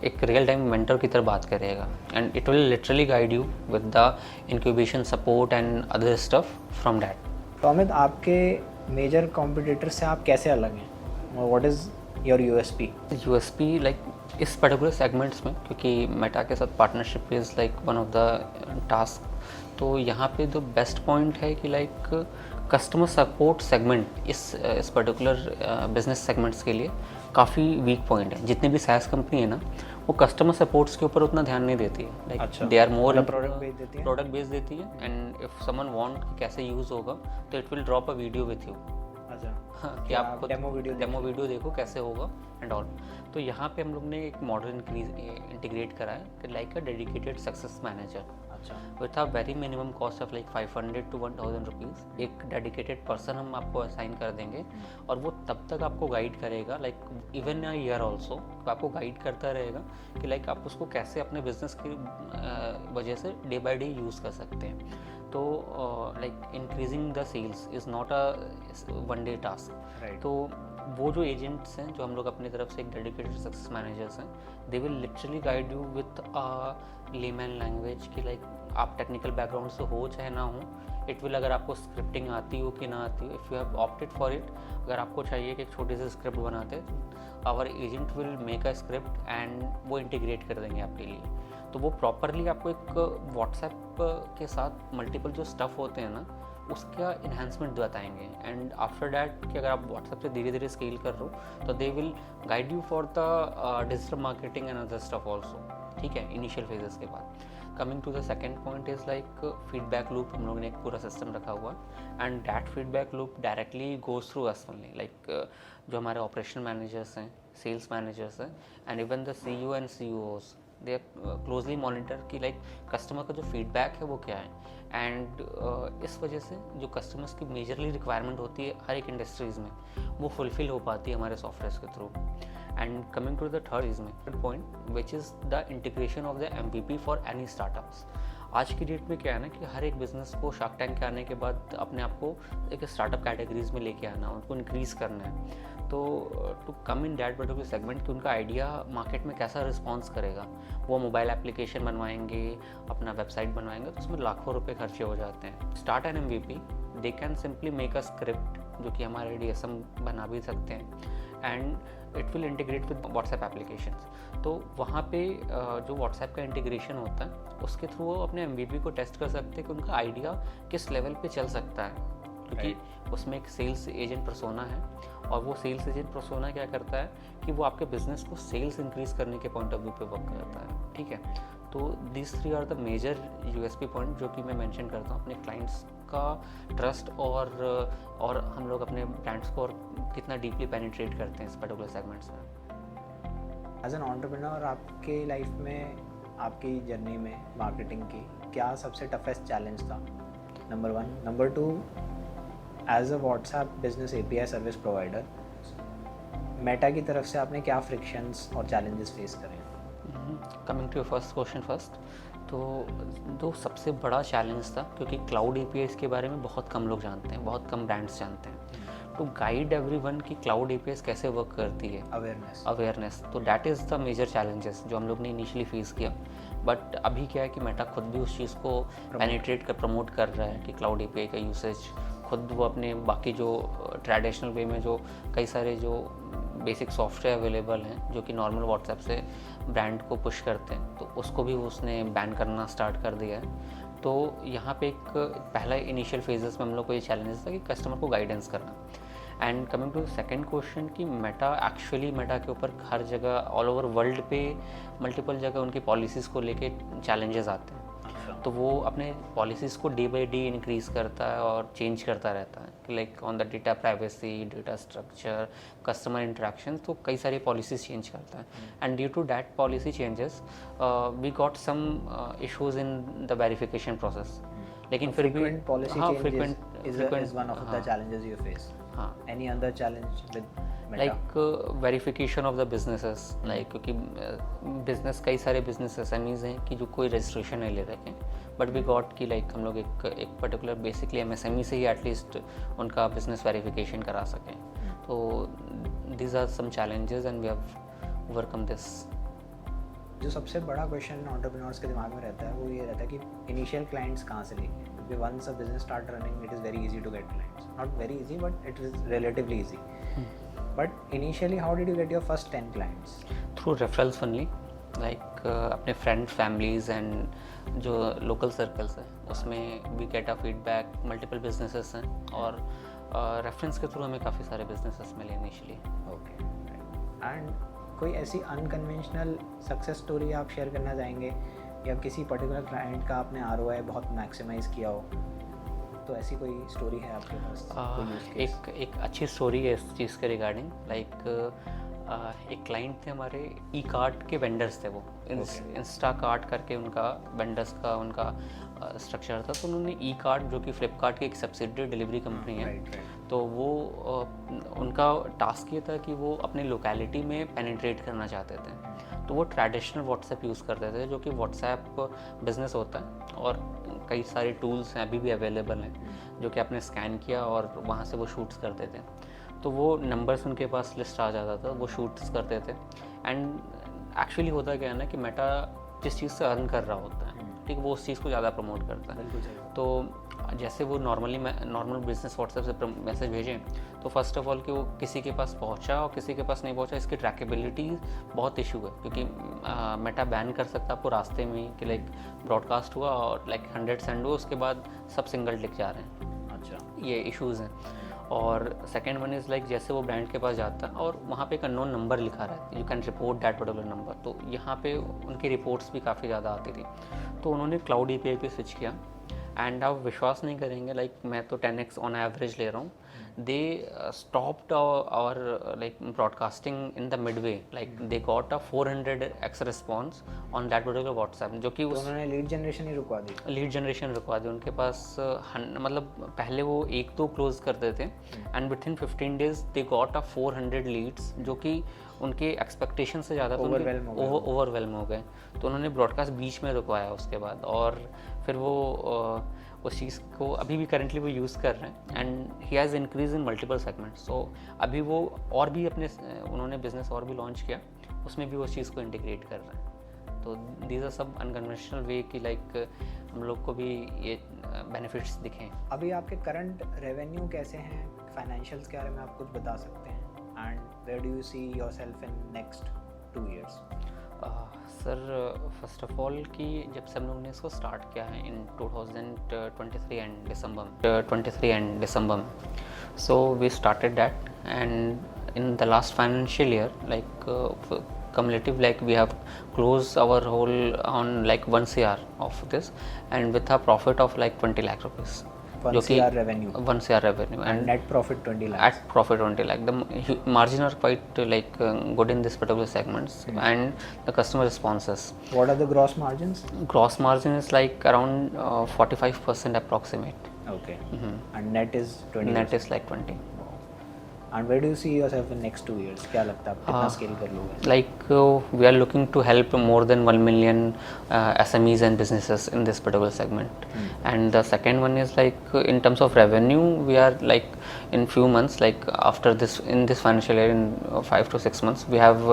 एक रियल टाइम मेंटर की तरह बात करेगा। And it will literally guide you with the incubation support and other stuff from that. तो अमित, आपके मेजर कॉम्पिटिटर से आप कैसे अलग हैं, और what is your USP? Like इस पर्टिकुलर सेगमेंट्स में, क्योंकि मेटा के साथ partnership is like one of the task, तो यहाँ पे जो बेस्ट पॉइंट है कि लाइक कस्टमर सपोर्ट सेगमेंट इस पर्टिकुलर बिजनेस सेगमेंट्स के लिए काफ़ी वीक पॉइंट है। जितनी भी SaaS कंपनी है ना, वो कस्टमर सपोर्ट्स के ऊपर उतना ध्यान नहीं देती है। Like they are more product based देती है। एंड इफ समवन वांट कैसे यूज़ होगा, तो it will drop a video with you. हाँ, कि आप डेमो वीडियो देखो कैसे होगा एंड ऑल। तो यहाँ पे हम लोग ने एक मॉडल इंटीग्रेट करा है कि like a dedicated success manager with a very minimum cost of like 500 to 1000 rupees. एक डेडिकेटेड पर्सन हम आपको असाइन कर देंगे, और वो तब तक आपको गाइड करेगा, like even a year also, तो आपको गाइड करता रहेगा कि लाइक आप उसको कैसे अपने बिजनेस की वजह से डे बाई डे यूज़ कर सकते हैं। तो like increasing the sales is not a one day task. तो वो जो एजेंट्स हैं जो हम लोग अपनी तरफ से एक डेडिकेटेड सक्सेस मैनेजर्स हैं, they will literally guide you with a layman language कि लाइक आप टेक्निकल बैकग्राउंड से हो चाहे ना हो, इट विल, अगर आपको स्क्रिप्टिंग आती हो कि ना आती हो, if you have opted for it, अगर आपको चाहिए कि एक छोटी सी स्क्रिप्ट बनाते, our agent will make a script and वो इंटीग्रेट कर देंगे आपके लिए। तो वो प्रॉपरली आपको एक व्हाट्सएप के साथ मल्टीपल जो स्टफ़ होते हैं ना, उसका इन्हांसमेंट बताएंगे। एंड आफ्टर डैट कि अगर आप व्हाट्सएप से धीरे धीरे स्केल कर रहे हो, तो they will guide you for the digital marketing and other stuff also. ठीक है, इनिशियल फेजेस के बाद। Coming to the second point is like feedback loop. हम लोगों ने एक पूरा सिस्टम रखा हुआ है, and that feedback loop directly goes through us only. Like जो हमारे ऑपरेशन मैनेजर्स हैं, सेल्स मैनेजर्स हैं, and even the CEO and CEOs, they closely monitor कि लाइक कस्टमर का जो फीडबैक है वो क्या है। एंड इस वजह से जो कस्टमर्स की मेजरली रिक्वायरमेंट होती है हर एक इंडस्ट्रीज़ में, वो फुलफिल हो पाती है हमारे सॉफ्टवेयर के through. And coming to the third point which is the integration of the MVP for any startups. आज की डेट में क्या है ना कि हर एक बिजनेस को शार्क टैंक के आने के बाद अपने आप को एक स्टार्टअप कैटेगरीज में लेके आना, उनको इंक्रीज़ करना है। तो to come in that particular segment कि उनका आइडिया मार्केट में कैसा रिस्पॉन्स करेगा, वो मोबाइल एप्लीकेशन बनवाएंगे, अपना वेबसाइट बनवाएंगे, तो उसमें लाखों रुपए खर्चे हो जाते हैं। Start an MVP, they can simply make a script जो कि हमारे DSM बना भी सकते हैं, and it will integrate with WhatsApp applications. तो वहाँ पे जो व्हाट्सएप का इंटीग्रेशन होता है, उसके थ्रू वो अपने MVP को टेस्ट कर सकते हैं कि उनका आइडिया किस लेवल पे चल सकता है, क्योंकि उसमें एक सेल्स एजेंट पर्सोना है, और वो सेल्स एजेंट पर्सोना क्या करता है कि वो आपके बिजनेस को सेल्स इंक्रीज करने के पॉइंट ऑफ व्यू पे वर्क करता है। ठीक है, तो this 3 are the major USP point जो कि मैं मेंशन करता हूँ अपने क्लाइंट्स का ट्रस्ट, और हम लोग अपने ब्रांड्स को और कितना डीपली पेनिट्रेट करते हैं इस पर्टिकुलर सेगमेंट्स में। एज एन एंटरप्रेन्योर, आपके लाइफ में, आपकी जर्नी में मार्केटिंग की क्या सबसे टफेस्ट चैलेंज था? Number 1। Number 2, as a WhatsApp business API service provider, Meta की तरफ से आपने क्या फ्रिक्शंस और चैलेंजेस फेस करे? Coming to first question first, तो जो सबसे बड़ा चैलेंज था, क्योंकि क्लाउड APIs के बारे में बहुत कम लोग जानते हैं, बहुत कम ब्रांड्स जानते हैं, टू गाइड एवरीवन कि क्लाउड APIs कैसे वर्क करती है, अवेयरनेस। तो that is the major challenges जो हम लोग ने इनिशियली फेस किया। बट अभी क्या है कि मेटा खुद भी उस चीज़ को पेनिट्रेट कर प्रमोट कर रहा है कि क्लाउड API का यूसेज खुद वो अपने बाकी जो ट्रेडिशनल वे में जो कई सारे जो बेसिक सॉफ्टवेयर अवेलेबल हैं जो कि नॉर्मल व्हाट्सएप से ब्रांड को पुश करते हैं, तो उसको भी उसने बैन करना स्टार्ट कर दिया है। तो यहाँ पे एक पहला इनिशियल फेजेस में हम लोग को ये चैलेंजेस था कि कस्टमर को गाइडेंस करना। And coming to second question कि मेटा के ऊपर हर जगह ऑल ओवर वर्ल्ड पे मल्टीपल जगह उनकी पॉलिसीज़ को लेके चैलेंजेस आते हैं। तो वो अपने पॉलिसीज़ को डे बाई डे इंक्रीज़ करता है और चेंज करता रहता है कि like on the data privacy, data structure, customer interaction, तो कई सारी पॉलिसीज़ चेंज करता है। And due to that policy changes we got some issues in the verification process. लेकिन फिर भी फ्रीक्वेंट हाँ Any other challenge with Meta? Like verification of the businesses, like क्योंकि बिजनेस कई सारे बिजनेस एसएमईज हैं कि जो कोई रजिस्ट्रेशन नहीं ले रखे, बट वी गॉट कि लाइक हम लोग एक पर्टिकुलर बेसिकली एमएसएमई से ही एटलीस्ट उनका बिजनेस वेरिफिकेशन करा सकें. तो these are some challenges and we have overcome this. जो सबसे बड़ा क्वेश्चन एंटरप्रेन्योर्स के दिमाग में रहता है वो ये रहता है कि इनिशियल क्लाइंट्स कहाँ से लेंगे, क्योंकि once a business start running it is very easy to get clients, not very easy but it is relatively easy. But initially how did you get your first 10 clients? Through referrals only, like अपने friend families and जो local circles हैं उसमें we get a feedback. Multiple businesses हैं और reference के through हमें काफ़ी सारे बिजनेसेस मिले इनिशियली. ओके. एंड कोई ऐसी अनकन्वेंशनल सक्सेस स्टोरी आप शेयर करना चाहेंगे, या किसी पर्टिकुलर क्लाइंट का आपने ROI बहुत मैक्सिमाइज़ किया हो, तो ऐसी कोई स्टोरी है आपके पास? एक अच्छी स्टोरी है इस चीज़ के रिगार्डिंग. लाइक एक क्लाइंट थे हमारे, ई कार्ट के वेंडर्स थे वो. इंस्टा कार्ट करके उनका वेंडर्स का उनका स्ट्रक्चर था. तो उन्होंने ई कार्ट, जो कि फ्लिपकार्ट की एक सब्सिडरी डिलीवरी कंपनी है, तो वो उनका टास्क ये था कि वो अपने लोकेलिटी में पेनिट्रेट करना चाहते थे. तो वो ट्रेडिशनल व्हाट्सएप यूज़ करते थे, जो कि व्हाट्सएप बिज़नेस होता है, और कई सारे टूल्स हैं अभी भी अवेलेबल हैं जो कि आपने स्कैन किया और वहाँ से वो शूट्स करते थे. तो वो नंबर्स उनके पास लिस्ट आ जाता था, वो शूट्स करते थे. एंड एक्चुअली होता क्या है ना कि मेटा जिस चीज़ से अर्न कर रहा होता है, ठीक, वो उस चीज़ को ज़्यादा प्रमोट करता है. तो जैसे वो नॉर्मल बिजनेस व्हाट्सएप से मैसेज भेजें, तो फर्स्ट ऑफ ऑल कि वो किसी के पास पहुंचा और किसी के पास नहीं पहुंचा, इसकी ट्रैकेबिलिटी बहुत इशू है. क्योंकि मेटा बैन कर सकता है आपको रास्ते में ही कि लाइक ब्रॉडकास्ट हुआ और लाइक 100 सेंड हुआ, उसके बाद सब सिंगल टिक जा रहे हैं. अच्छा, ये इश्यूज़ हैं. और सेकेंड वन इज़ लाइक जैसे वो ब्रांड के पास जाता है और वहाँ पे एक अननोन नंबर लिखा रहता है, you can report that particular number. तो यहाँ पे उनकी रिपोर्ट्स भी काफ़ी ज़्यादा आती थी. तो उन्होंने क्लाउड API पे स्विच किया. एंड आप विश्वास नहीं करेंगे, लाइक मैं तो 10x ऑन एवरेज ले रहा हूँ. They stopped our like broadcasting in the midway. Like they got a 400x response on that particular WhatsApp, जो कि उन्होंने लीड जनरेशन ही रुकवा दी. लीड जनरेशन रुकवा दी. उनके पास मतलब पहले वो 1-2 क्लोज करते थे, and within 15 days they got a 400 leads, जो कि उनके एक्सपेक्टेशन से ज़्यादा ओवरवेलम हो गए. तो उन्होंने ब्रॉडकास्ट बीच में रुकवाया उसके बाद, और फिर वो उस चीज़ को अभी भी करेंटली वो यूज़ कर रहे हैं. And he has increase in multiple segments. So अभी वो और भी उन्होंने बिजनेस और भी लॉन्च किया, उसमें भी उस चीज़ को इंटीग्रेट कर रहे हैं. तो दीज आर सब अनकन्वेंशनल वे कि लाइक हम लोग को भी ये बेनिफिट्स दिखें. अभी आपके करंट रेवेन्यू कैसे हैं, फाइनेंशियल्स के बारे में आप कुछ बता सकते हैं? And where do you see yourself in next 2 years? Sir first of all कि जब से हम लोग ने इसको स्टार्ट किया है इन 2023 एंड दिसंबर में, so we started that. And in the last financial year like cumulative, like we have closed our whole on like 1 CR of this, and with a profit of like 20 lakh rupees. 1 CR revenue. 1 CR revenue and net profit 20 lakhs. At profit 20 lakh. The margin are quite like good in this particular segments, and the customer responses. What are the gross margins? Gross margin is like around 45% approximate. Okay. And net is 20. Net is like 20. And where do you see yourself in next 2 years? क्या लगता है आप कितना scale कर लोगे? Like we are looking to help more than 1 million SMEs and businesses in this particular segment. And the second one is like in terms of revenue, we are like in few months, like after this in this financial year, in 5 to 6 months, we have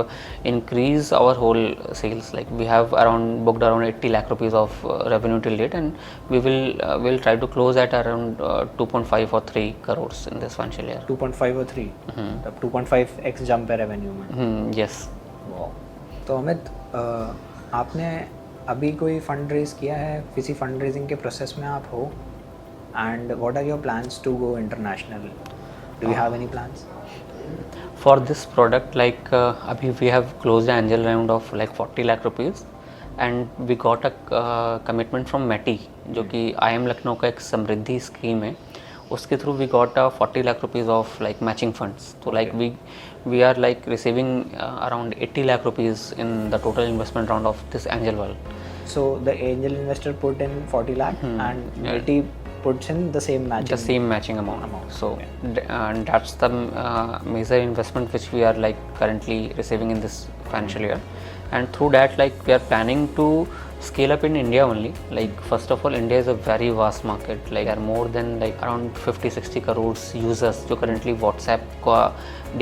increased our whole sales. Like we have booked around 80 lakh rupees of revenue till date, and we will try to close at around 2.5 or 3 crores in this financial year. 2.5 or 3? तब 2.5x jump है revenue में. Yes. तो अमित, आपने अभी कोई fund raise किया है, किसी फंड रेजिंग के प्रोसेस में आप हो? And what are your plans to go international? Do you have any plans? For this product, like abhi we have closed an angel round of like 40 lakh rupees, and we got a commitment from METI, जो कि IIM Lucknow का एक समृद्धि scheme है. उसके through we got 40 lakh rupees of like matching funds. तो like we are like receiving around 80 lakh rupees in the total investment round of this angel world. So the angel investor put in 40 lakh and METI puts in the same matching. The same matching amount. So that's the major investment which we are like currently receiving in this financial year, and through that like we are planning to scale up in India only. Like first of all, India is a very vast market. Like there are more than like around 50-60 crores users जो currently WhatsApp का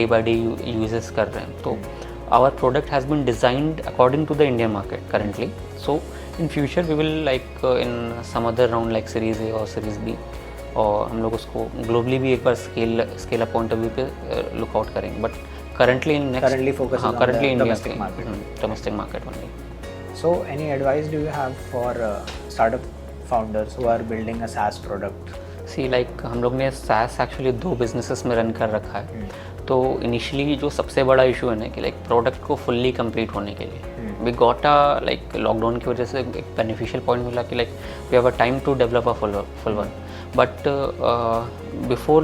day by day uses कर रहे हैं. तो our product has been designed according to the Indian market currently. So in future we will like in some other round like series A or series B, और हम लोग उसको globally भी एक बार scale up point of view पे look out करेंगे. But currently in next currently focus on currently the India domestic market. Domestic market only. So any advice do you have for startup founders who are building a SaaS product? See like हम लोग ने SaaS actually 2 businesses में run कर रखा है. तो initially जो सबसे बड़ा इशू है ना कि लाइक प्रोडक्ट को फुल्ली कंप्लीट होने के लिए we got a like lockdown की वजह से एक बेनिफिशियल पॉइंट मिला कि like we have a time to develop a full one. But before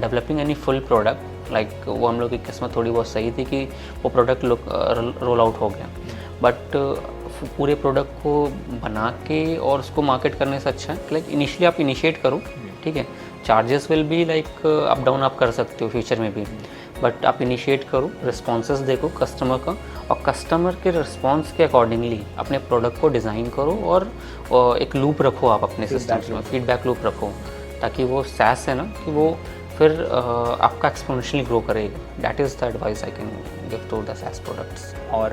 developing any full product like वो हम लोग की किस्मत थोड़ी बहुत सही थी कि वो प्रोडक्ट रोल आउट हो गया. बट पूरे प्रोडक्ट को बना के और उसको मार्केट करने से अच्छा है लाइक इनिशियली आप इनिशिएट करो, ठीक है. Charges will be like up down आप कर सकते हो फ्यूचर में भी, बट आप इनिशिएट करो, रिस्पॉन्सेस देखो कस्टमर का, और कस्टमर के रिस्पॉन्स के अकॉर्डिंगली अपने प्रोडक्ट को डिज़ाइन करो और एक लूप रखो आप अपने सिस्टम्स में, फीडबैक लूप रखो, ताकि वो SaaS है ना कि वो फिर आपका एक्सपोनेंशियली ग्रो करेगा. That is the advice I can give to the SaaS products. और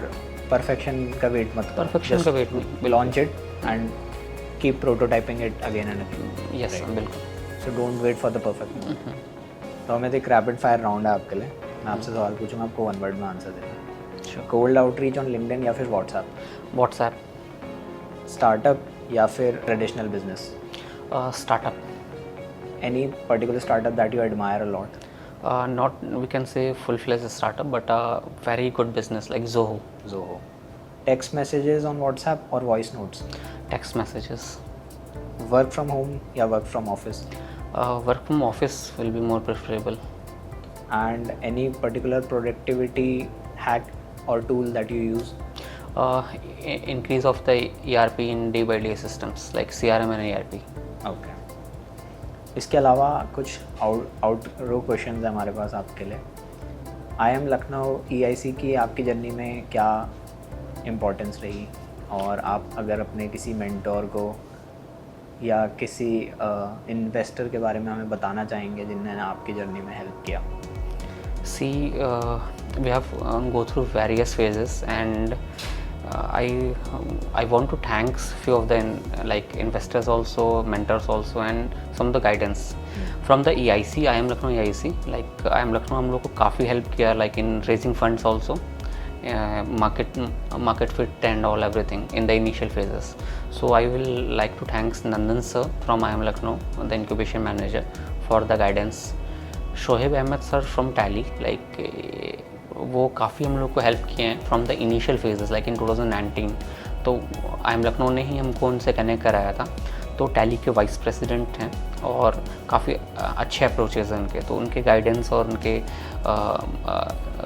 परफेक्शन का वेट मत करो. परफेक्शन का वेट नहीं, launch it and keep prototyping it again and again. Yes बिल्कुल. So don't wait for the perfect moment. तो हमें तो एक रैपिड फायर राउंड है आपके लिए. मैं आपसे सवाल पूछूंगा, आपको 1 वर्ड में आंसर देना. Sure. Cold outreach on LinkedIn या फिर व्हाट्सएप. स्टार्टअप या फिर traditional business? Startup. Any particular startup that you admire a lot? Not we can say full-fledged startup, but a very good business like Zoho. Text messages on WhatsApp or voice notes? Text messages. Work from home या work from office? Work from office will be more preferable. And any particular productivity hack or tool that you use? Increase of the ERP in day-by-day systems like CRM and ERP. Okay. इसके अलावा कुछ out रो question है हमारे पास आपके लिए. IIM Lucknow EIC की आपकी journey में क्या इम्पोर्टेंस रही, और आप अगर अपने किसी मेंटोर को या किसी इन्वेस्टर के बारे में हमें बताना चाहेंगे जिन्होंने आपकी जर्नी में हेल्प किया? See, we have go through various phases, and I want to thanks few of the like investors also, mentors also, and some of the guidance from the EIC, IIM Lucknow EIC. Like IIM Lucknow हम लोग को काफ़ी help किया like in raising funds also, market fit and all everything in the initial phases. So I will like to thanks Nandan sir from IIM Lucknow, the incubation manager, for the guidance. Shoaib Ahmed sir from Tally, like वो काफ़ी हम लोग को help किए हैं from the initial phases like in 2019. तो IIM Lucknow ने ही हमको उनसे कनेक्ट कराया था. तो टैली के वाइस प्रेसिडेंट हैं और काफ़ी अच्छे अप्रोचेज हैं उनके. तो उनके गाइडेंस और उनके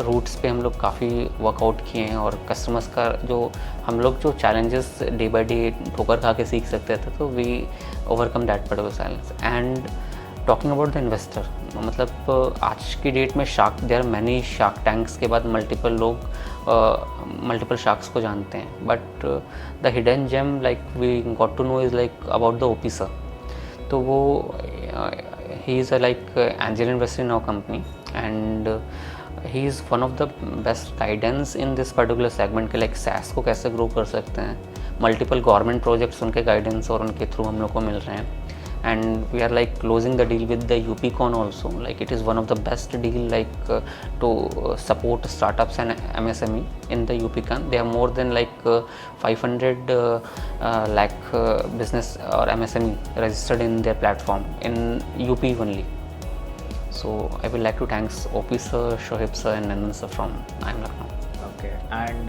रूट्स पे हम लोग काफ़ी वर्कआउट किए हैं, और कस्टमर्स का जो हम लोग जो चैलेंजेस डे बाय डे ठोकर खा के सीख सकते थे, तो we overcome that particular challenge. And talking about the investor, मतलब आज की डेट में there are many shark tanks के बाद मल्टीपल शार्क्स को जानते हैं, but the hidden gem like we got to know is like about the OP sir. तो वो he is a like angel investor in our company, and he is one of the best guidance in this particular segment के like SaaS को कैसे grow कर सकते हैं. Multiple government projects उनके guidance और उनके थ्रू हम लोग को मिल रहे हैं. And we are like closing the deal with the UPCon also. Like it is one of the best deal like to support startups and MSME in the UPCon. They have more than like 500 lakh business or MSME registered in their platform in UP only. So I would like to thanks OP sir, Shoaib sir and Nandan sir from IIM Lucknow. Okay. And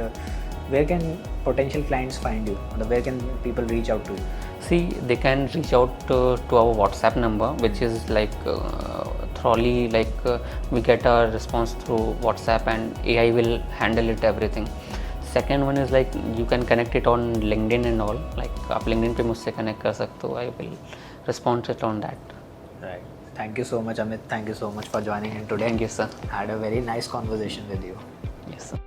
where can potential clients find you? Where can people reach out to you? See, they can reach out to our WhatsApp number, which is like thoroughly like we get a response through WhatsApp, and AI will handle it everything. Second one is like you can connect it on LinkedIn and all. Like आप LinkedIn पे मुझसे connect कर सकते हो. I will respond it on that. Right. Thank you so much, Amit. Thank you so much for joining in today. Thank you, sir. Had a very nice conversation with you. Yes, sir.